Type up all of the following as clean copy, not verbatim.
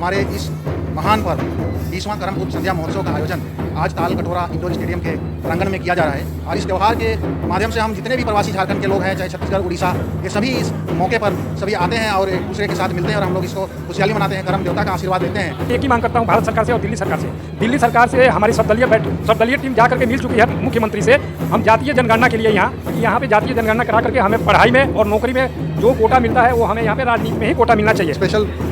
हमारे इस महान पर्व 20वां करम पूर्व संध्या महोत्सव का आयोजन आज ताल कटोरा इंडोर स्टेडियम के प्रांगण में किया जा रहा है। और इस त्यौहार के माध्यम से हम जितने भी प्रवासी झारखंड के लोग हैं, चाहे छत्तीसगढ़, उड़ीसा, ये सभी इस मौके पर सभी आते हैं और एक दूसरे के साथ मिलते हैं और हम लोग इसको खुशहाली मनाते हैं, करम देवता का आशीर्वाद लेते हैं। एक ही मांग करता हूँ भारत सरकार से और दिल्ली सरकार से। दिल्ली सरकार से हमारी सर्वदलीय टीम जा करके मिल चुकी है मुख्यमंत्री से। हम जातीय जनगणना के लिए यहाँ पे जातीय जनगणना करा करके हमें पढ़ाई में और नौकरी में जो कोटा मिलता है वो हमें यहाँ पे राजनीति में ही कोटा मिलना चाहिए।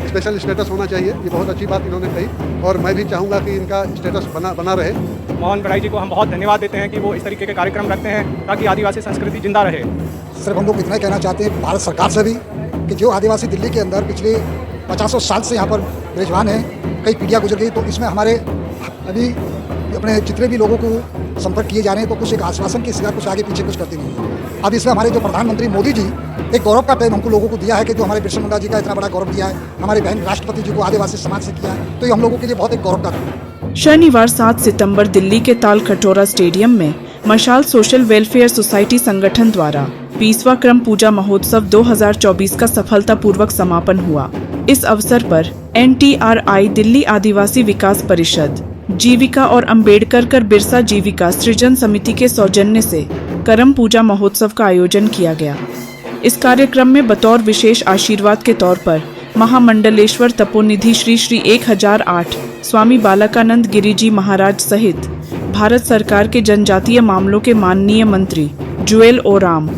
स्पेशल स्टेटस होना चाहिए, ये बहुत अच्छी बात इन्होंने कही और मैं भी चाहूँगा कि इनका स्टेटस बना रहे। मोहन बड़ाई जी को हम बहुत धन्यवाद देते हैं कि वो इस तरीके के कार्यक्रम रखते हैं ताकि आदिवासी संस्कृति जिंदा रहे। सिर्फ हम लोग इतना कहना चाहते हैं भारत सरकार से भी कि जो आदिवासी दिल्ली के अंदर पिछले 50 साल से यहाँ पर विराजमान है, कई पीढ़ियाँ गुजर गई, तो इसमें हमारे अभी अपने जितने भी लोगों को संपर्क किए जा रहे हैं तो कुछ एक आश्वासन के सिवा कुछ आगे पीछे कुछ करते नहीं है। अब इसमें हमारे जो प्रधानमंत्री मोदी जी एक गौरव का टाइम हमको लोगों को दिया है कि जो हमारे बिरसा मुंडा जी का इतना बड़ा गौरव दिया है, हमारे बहन राष्ट्रपति जी को आदिवासी समाज से किया है, तो ये हम लोगों के लिए बहुत एक गौरव का है। शनिवार 7 सितंबर दिल्ली के ताल कटोरा स्टेडियम में मशाल सोशल वेलफेयर सोसाइटी संगठन द्वारा 20वां क्रम पूजा महोत्सव 2024 का सफलतापूर्वक समापन हुआ। इस अवसर पर NTRI दिल्ली आदिवासी विकास परिषद, जीविका और अंबेडकर कर बिरसा जीविका सृजन समिति के सौजन्य से करम पूजा महोत्सव का आयोजन किया गया। इस कार्यक्रम में बतौर विशेष आशीर्वाद के तौर पर महामंडलेश्वर तपोनिधि श्री 1008 स्वामी बालकानंद गिरी जी महाराज सहित भारत सरकार के जनजातीय मामलों के माननीय मंत्री जुएल ओराम,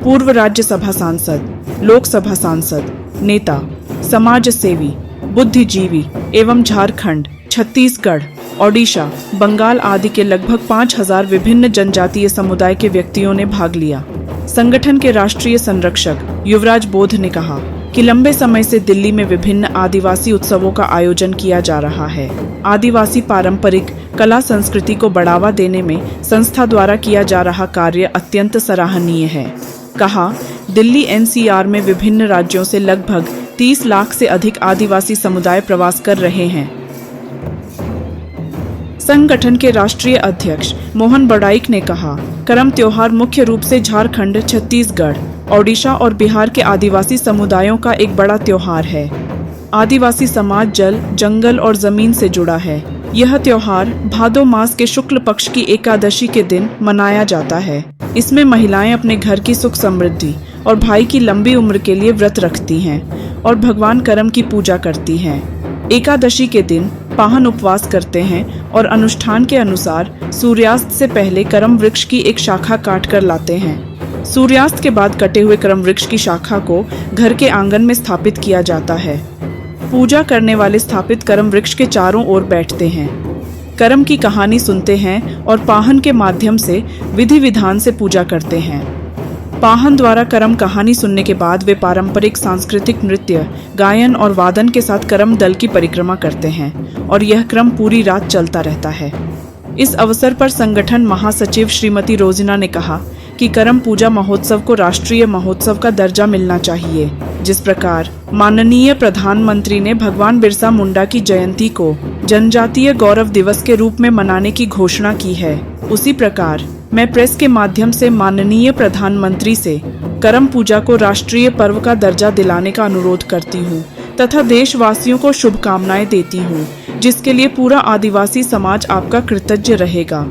पूर्व राज्यसभा सांसद, लोकसभा सांसद, नेता, समाज सेवी, बुद्धिजीवी एवं झारखंड, छत्तीसगढ़, ओडिशा, बंगाल आदि के लगभग 5000 विभिन्न जनजातीय समुदाय के व्यक्तियों ने भाग लिया। संगठन के राष्ट्रीय संरक्षक युवराज बोध ने कहा कि लंबे समय से दिल्ली में विभिन्न आदिवासी उत्सवों का आयोजन किया जा रहा है। आदिवासी पारंपरिक कला संस्कृति को बढ़ावा देने में संस्था द्वारा किया जा रहा कार्य अत्यंत सराहनीय है। कहा, दिल्ली NCR में विभिन्न राज्यों से लगभग 30 लाख से अधिक आदिवासी समुदाय प्रवास कर रहे हैं। संगठन के राष्ट्रीय अध्यक्ष मोहन बड़ाइक ने कहा, करम त्योहार मुख्य रूप से झारखंड, छत्तीसगढ़, ओडिशा और बिहार के आदिवासी समुदायों का एक बड़ा त्योहार है। आदिवासी समाज जल, जंगल और जमीन से जुड़ा है। यह त्योहार भादो मास के शुक्ल पक्ष की एकादशी के दिन मनाया जाता है। इसमें महिलाएं अपने घर की सुख समृद्धि और भाई की लंबी उम्र के लिए व्रत रखती हैं और भगवान करम की पूजा करती हैं। एकादशी के दिन पाहन उपवास करते हैं और अनुष्ठान के अनुसार सूर्यास्त से पहले करम वृक्ष की एक शाखा काट कर लाते हैं। सूर्यास्त के बाद कटे हुए करम वृक्ष की शाखा को घर के आंगन में स्थापित किया जाता है। पूजा करने वाले स्थापित करम वृक्ष के चारों ओर बैठते हैं, करम की कहानी सुनते हैं और पाहन के माध्यम से विधि विधान से पूजा करते हैं। पाहन द्वारा करम कहानी सुनने के बाद वे पारंपरिक सांस्कृतिक नृत्य, गायन और वादन के साथ करम दल की परिक्रमा करते हैं और यह क्रम पूरी रात चलता रहता है। इस अवसर पर संगठन महासचिव श्रीमती रोजिना ने कहा कि करम पूजा महोत्सव को राष्ट्रीय महोत्सव का दर्जा मिलना चाहिए। जिस प्रकार माननीय प्रधानमंत्री ने भगवान बिरसा मुंडा की जयंती को जनजातीय गौरव दिवस के रूप में मनाने की घोषणा की है, उसी प्रकार मैं प्रेस के माध्यम से माननीय प्रधानमंत्री से करम पूजा को राष्ट्रीय पर्व का दर्जा दिलाने का अनुरोध करती हूँ तथा देशवासियों को शुभकामनाएं देती हूँ, जिसके लिए पूरा आदिवासी समाज आपका कृतज्ञ रहेगा।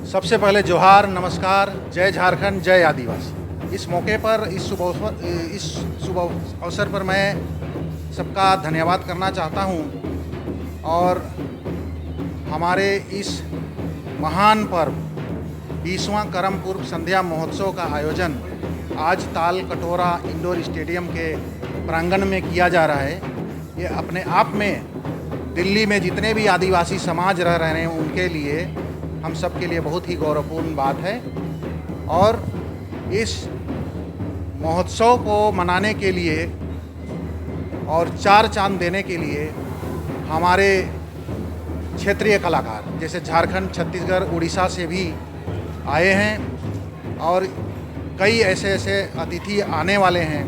सबसे पहले जोहार, नमस्कार, जय झारखंड, जय आदिवासी। इस मौके पर इस शुभ अवसर पर मैं सबका धन्यवाद करना चाहता हूँ और हमारे इस महान पर्व 20वां करम पूर्व संध्या महोत्सव का आयोजन आज ताल कटोरा इंडोर स्टेडियम के प्रांगण में किया जा रहा है। ये अपने आप में दिल्ली में जितने भी आदिवासी समाज रह रहे हैं उनके लिए, हम सब के लिए बहुत ही गौरवपूर्ण बात है। और इस महोत्सव को मनाने के लिए और चार चांद देने के लिए हमारे क्षेत्रीय कलाकार जैसे झारखंड, छत्तीसगढ़, उड़ीसा से भी आए हैं और कई ऐसे अतिथि आने वाले हैं।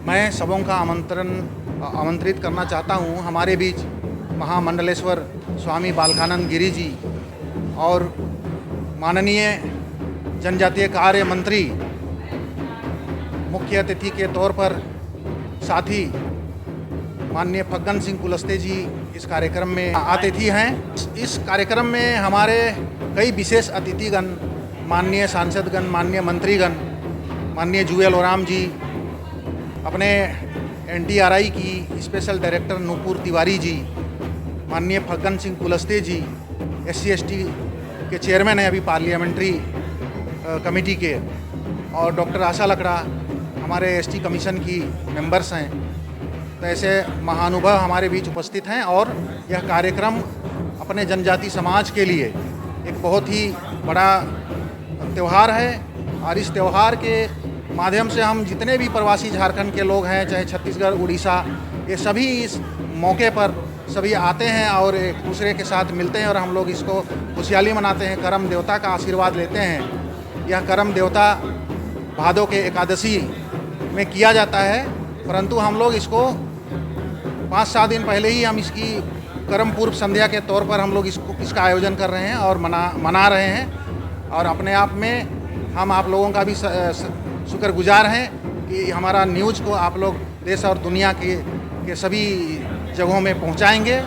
मैं सबों का आमंत्रित करना चाहता हूँ। हमारे बीच महामंडलेश्वर स्वामी बालकानंद गिरी जी और माननीय जनजातीय कार्य मंत्री मुख्य अतिथि के तौर पर साथ ही माननीय फग्गन सिंह कुलस्ते जी इस कार्यक्रम में अतिथि हैं। इस कार्यक्रम में हमारे कई विशेष अतिथिगण, माननीय सांसदगण, माननीय मंत्रीगण, माननीय जुएल ओराम जी, अपने NDRI की स्पेशल डायरेक्टर नूपुर तिवारी जी, माननीय फग्गन सिंह कुलस्ते जी, SC/ST के चेयरमैन हैं अभी पार्लियामेंट्री कमेटी के, और डॉक्टर आशा लकड़ा हमारे ST कमीशन की मेंबर्स हैं। तो ऐसे महानुभाव हमारे बीच उपस्थित हैं और यह कार्यक्रम अपने जनजाति समाज के लिए एक बहुत ही बड़ा त्यौहार है। और इस त्यौहार के माध्यम से हम जितने भी प्रवासी झारखंड के लोग हैं, चाहे छत्तीसगढ़, उड़ीसा, ये सभी इस मौके पर सभी आते हैं और एक दूसरे के साथ मिलते हैं और हम लोग इसको खुशहाली मनाते हैं, करम देवता का आशीर्वाद लेते हैं। यह करम देवता भादों के एकादशी में किया जाता है, परंतु हम लोग इसको 5-7 दिन पहले ही हम इसकी करम पूर्व संध्या के तौर पर हम लोग इसका आयोजन कर रहे हैं और मना रहे हैं। और अपने आप में हम आप लोगों का भी शुक्रगुजार हैं कि हमारा न्यूज़ को आप लोग देश और दुनिया के सभी जगहों में पहुंचाएंगे।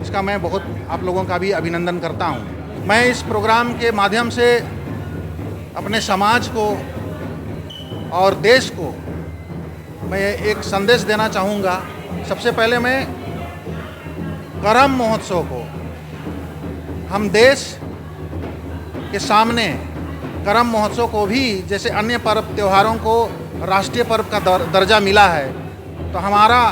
इसका मैं बहुत आप लोगों का भी अभिनंदन करता हूं। मैं इस प्रोग्राम के माध्यम से अपने समाज को और देश को मैं एक संदेश देना चाहूँगा। सबसे पहले मैं करम महोत्सव को हम देश के सामने करम महोत्सव को भी जैसे अन्य पर्व त्योहारों को राष्ट्रीय पर्व का दर्जा मिला है, तो हमारा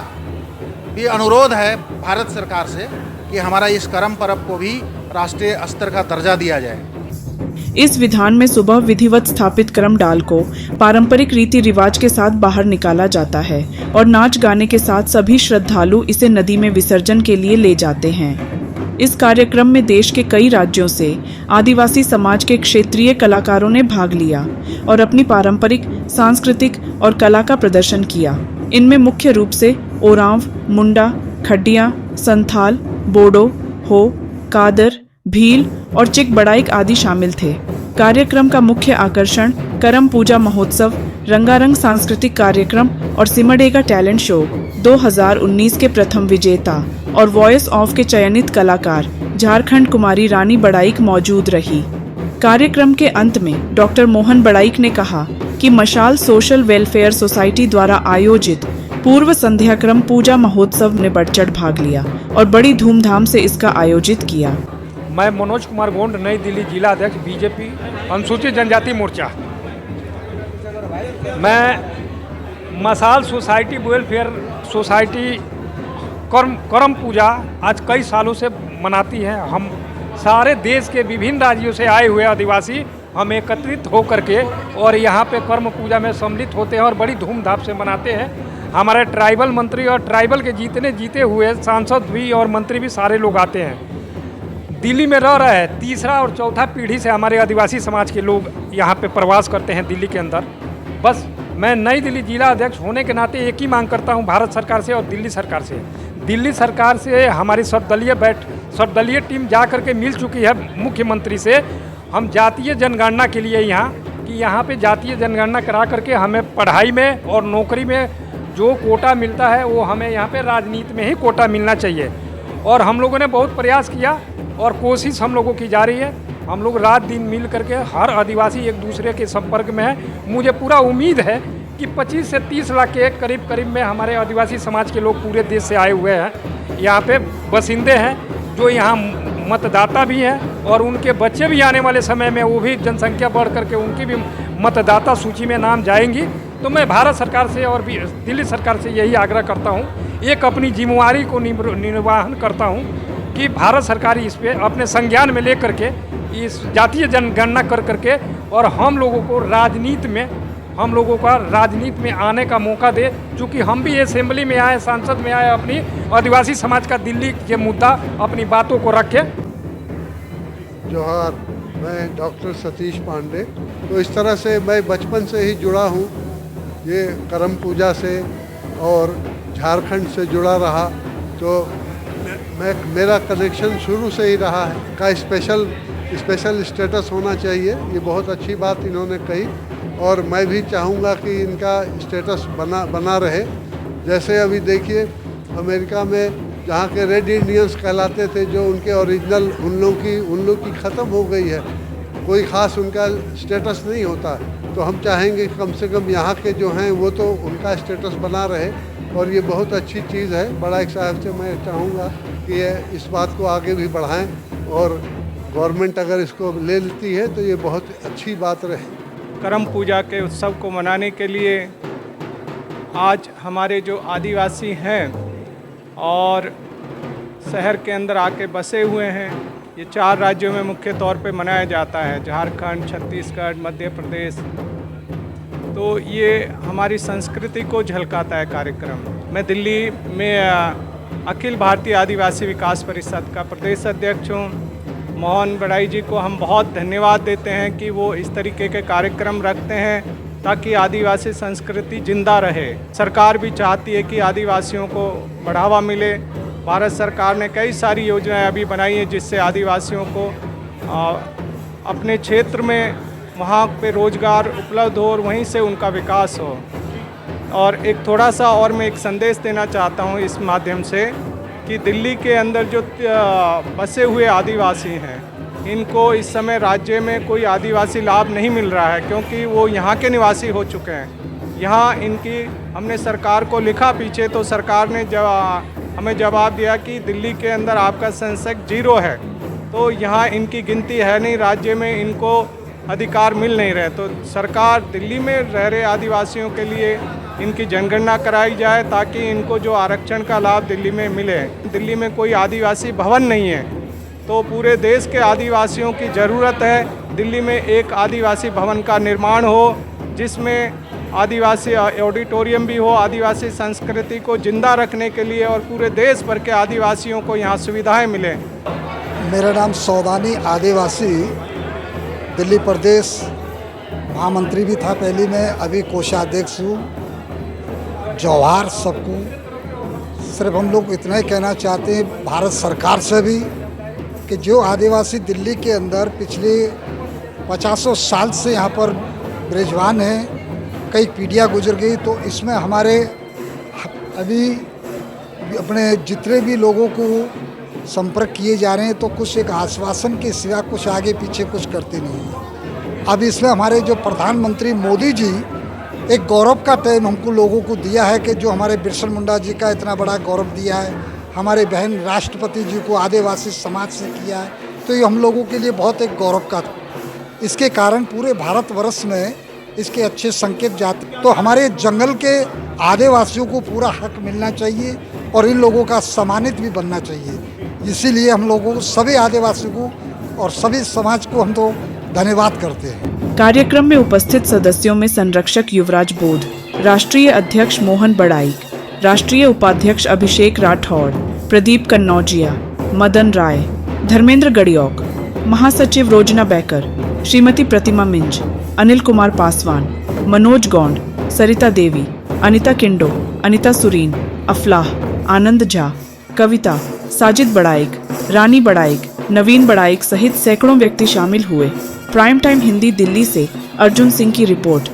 भी अनुरोध है भारत सरकार से कि हमारा इस करम पर्व को भी राष्ट्रीय स्तर का दर्जा दिया जाए। इस विधान में सुबह विधिवत स्थापित करम डाल को पारंपरिक रीति रिवाज के साथ बाहर निकाला जाता है और नाच गाने के साथ सभी श्रद्धालु इसे नदी में विसर्जन के लिए ले जाते हैं। इस कार्यक्रम में देश के कई राज्यों से आदिवासी समाज के क्षेत्रीय कलाकारों ने भाग लिया और अपनी पारंपरिक, सांस्कृतिक और कला का प्रदर्शन किया। इनमें मुख्य रूप से ओरांव, मुंडा, खड्डिया, संथाल, बोडो, हो, कादर, भील और चिक बड़ाइक आदि शामिल थे। कार्यक्रम का मुख्य आकर्षण करम पूजा महोत्सव, रंगारंग सांस्कृतिक कार्यक्रम और सिमडेगा टैलेंट शो 2019 के प्रथम विजेता और वॉइस ऑफ के चयनित कलाकार झारखंड कुमारी रानी बड़ाइक मौजूद रही। कार्यक्रम के अंत में डॉक्टर मोहन बड़ाइक ने कहा कि मशाल सोशल वेलफेयर सोसाइटी द्वारा आयोजित पूर्व संध्याक्रम पूजा महोत्सव ने बढ़ चढ़ भाग लिया और बड़ी धूमधाम से इसका आयोजित किया। मैं मनोज कुमार गोंड, नई दिल्ली जिला अध्यक्ष बीजेपी अनुसूचित जनजाति मोर्चा। मैं मशाल सोसाइटी वेलफेयर सोसाइटी करम पूजा आज कई सालों से मनाती है। हम सारे देश के विभिन्न राज्यों से आए हुए आदिवासी हम एकत्रित होकर के और यहाँ पे कर्म पूजा में सम्मिलित होते हैं और बड़ी धूमधाम से मनाते हैं। हमारे ट्राइबल मंत्री और ट्राइबल के जीते हुए सांसद भी और मंत्री भी सारे लोग आते हैं। दिल्ली में रह रहे हैं, तीसरा और चौथा पीढ़ी से हमारे आदिवासी समाज के लोग यहाँ पे प्रवास करते हैं दिल्ली के अंदर। बस मैं नई दिल्ली जिला अध्यक्ष होने के नाते एक ही मांग करता हूँ भारत सरकार से और दिल्ली सरकार से। दिल्ली सरकार से हमारी सर्वदलीय टीम जा कर के मिल चुकी है मुख्यमंत्री से। हम जातीय जनगणना के लिए यहाँ पे जातीय जनगणना करा करके हमें पढ़ाई में और नौकरी में जो कोटा मिलता है वो हमें यहाँ पे राजनीति में ही कोटा मिलना चाहिए। और हम लोगों ने बहुत प्रयास किया और कोशिश हम लोगों की जारी है। हम लोग रात दिन मिल करके हर आदिवासी एक दूसरे के संपर्क में है। मुझे पूरा उम्मीद है कि 25 से 30 लाख के करीब में हमारे आदिवासी समाज के लोग पूरे देश से आए हुए हैं, यहाँ पे बसिंदे हैं, जो यहाँ मतदाता भी हैं और उनके बच्चे भी आने वाले समय में वो भी जनसंख्या बढ़ करके उनकी भी मतदाता सूची में नाम जाएंगी। तो मैं भारत सरकार से और भी दिल्ली सरकार से यही आग्रह करता हूँ, एक अपनी जिम्मेवारी को निर्वाहन करता हूँ कि भारत सरकार इस पे अपने संज्ञान में ले करके इस जातीय जनगणना कर करके और हम लोगों को राजनीति में आने का मौका दे। चूँकि हम भी असेंबली में आए, सांसद में आए, अपनी आदिवासी समाज का दिल्ली के मुद्दा अपनी बातों को रखें। जोहार, मैं डॉक्टर सतीश पांडे। तो इस तरह से मैं बचपन से ही जुड़ा हूँ ये करम पूजा से और झारखंड से जुड़ा रहा। तो मेरा कनेक्शन शुरू से ही रहा है का स्पेशल स्टेटस होना चाहिए। ये बहुत अच्छी बात इन्होंने कही और मैं भी चाहूँगा कि इनका स्टेटस बना रहे। जैसे अभी देखिए अमेरिका में जहाँ के रेड इंडियंस कहलाते थे, जो उनके ओरिजिनल उन लोग की ख़त्म हो गई है, कोई ख़ास उनका स्टेटस नहीं होता। तो हम चाहेंगे कि कम से कम यहाँ के जो हैं वो तो उनका स्टेटस बना रहे, और ये बहुत अच्छी चीज़ है। बड़ाइक साहब से मैं चाहूँगा कि ये इस बात को आगे भी बढ़ाएं, और गवर्नमेंट अगर इसको ले लेती है तो ये बहुत अच्छी बात रहे। करम पूजा के उत्सव को मनाने के लिए आज हमारे जो आदिवासी हैं और शहर के अंदर आके बसे हुए हैं, ये 4 राज्यों में मुख्य तौर पे मनाया जाता है, झारखंड, छत्तीसगढ़, मध्य प्रदेश। तो ये हमारी संस्कृति को झलकाता है कार्यक्रम। मैं दिल्ली में अखिल भारतीय आदिवासी विकास परिषद का प्रदेश अध्यक्ष हूँ। मोहन बड़ाई जी को हम बहुत धन्यवाद देते हैं कि वो इस तरीके के कार्यक्रम रखते हैं ताकि आदिवासी संस्कृति जिंदा रहे। सरकार भी चाहती है कि आदिवासियों को बढ़ावा मिले। भारत सरकार ने कई सारी योजनाएं अभी बनाई हैं जिससे आदिवासियों को अपने क्षेत्र में वहाँ पे रोजगार उपलब्ध हो और वहीं से उनका विकास हो। और एक थोड़ा सा और मैं एक संदेश देना चाहता हूँ इस माध्यम से कि दिल्ली के अंदर जो बसे हुए आदिवासी हैं, इनको इस समय राज्य में कोई आदिवासी लाभ नहीं मिल रहा है, क्योंकि वो यहाँ के निवासी हो चुके हैं। यहाँ इनकी हमने सरकार को लिखा पीछे, तो सरकार ने हमें जवाब दिया कि दिल्ली के अंदर आपका सेंसेक्स 0 है, तो यहाँ इनकी गिनती है नहीं, राज्य में इनको अधिकार मिल नहीं रहे। तो सरकार दिल्ली में रह रहे आदिवासियों के लिए इनकी जनगणना कराई जाए ताकि इनको जो आरक्षण का लाभ दिल्ली में मिले। दिल्ली में कोई आदिवासी भवन नहीं है, तो पूरे देश के आदिवासियों की ज़रूरत है दिल्ली में एक आदिवासी भवन का निर्माण हो, जिसमें आदिवासी ऑडिटोरियम भी हो, आदिवासी संस्कृति को जिंदा रखने के लिए, और पूरे देश भर के आदिवासियों को यहाँ सुविधाएं मिलें। मेरा नाम सौदानी आदिवासी, दिल्ली प्रदेश महामंत्री भी था पहले मैं, अभी कोषाध्यक्ष हूँ। जौहार सबको। सिर्फ हम लोग इतना ही कहना चाहते हैं भारत सरकार से भी कि जो आदिवासी दिल्ली के अंदर पिछले 50 साल से यहाँ पर विराजमान हैं, कई पीढ़ियाँ गुजर गई, तो इसमें हमारे अभी अपने जितने भी लोगों को संपर्क किए जा रहे हैं तो कुछ एक आश्वासन के सिवा कुछ आगे पीछे कुछ करते नहीं हैं। अब इसमें हमारे जो प्रधानमंत्री मोदी जी एक गौरव का टाइम हमको लोगों को दिया है कि जो हमारे बिरसा मुंडा जी का इतना बड़ा गौरव दिया है, हमारे बहन राष्ट्रपति जी को आदिवासी समाज से किया है, तो ये हम लोगों के लिए बहुत एक गौरव का था। इसके कारण पूरे भारतवर्ष में इसके अच्छे संकेत जाते। तो हमारे जंगल के आदिवासियों को पूरा हक मिलना चाहिए और इन लोगों का सम्मानित भी बनना चाहिए। इसीलिए हम लोगों को सभी आदिवासियों को और सभी समाज को हम तो धन्यवाद करते हैं। कार्यक्रम में उपस्थित सदस्यों में संरक्षक युवराज बोध, राष्ट्रीय अध्यक्ष मोहन बड़ाइक, राष्ट्रीय उपाध्यक्ष अभिषेक राठौड़, प्रदीप कन्नौजिया, मदन राय, धर्मेंद्र गडियोक, महासचिव रोजना बैकर, श्रीमती प्रतिमा मिंज, अनिल कुमार पासवान, मनोज गौंड, सरिता देवी, अनिता किंडो, अनिता सुरीन, अफलाह, आनंद झा, कविता, साजिद बड़ाइक, रानी बड़ाइक, नवीन बड़ाइक सहित सैकड़ों व्यक्ति शामिल हुए। प्राइम टाइम हिंदी दिल्ली से अर्जुन सिंह की रिपोर्ट।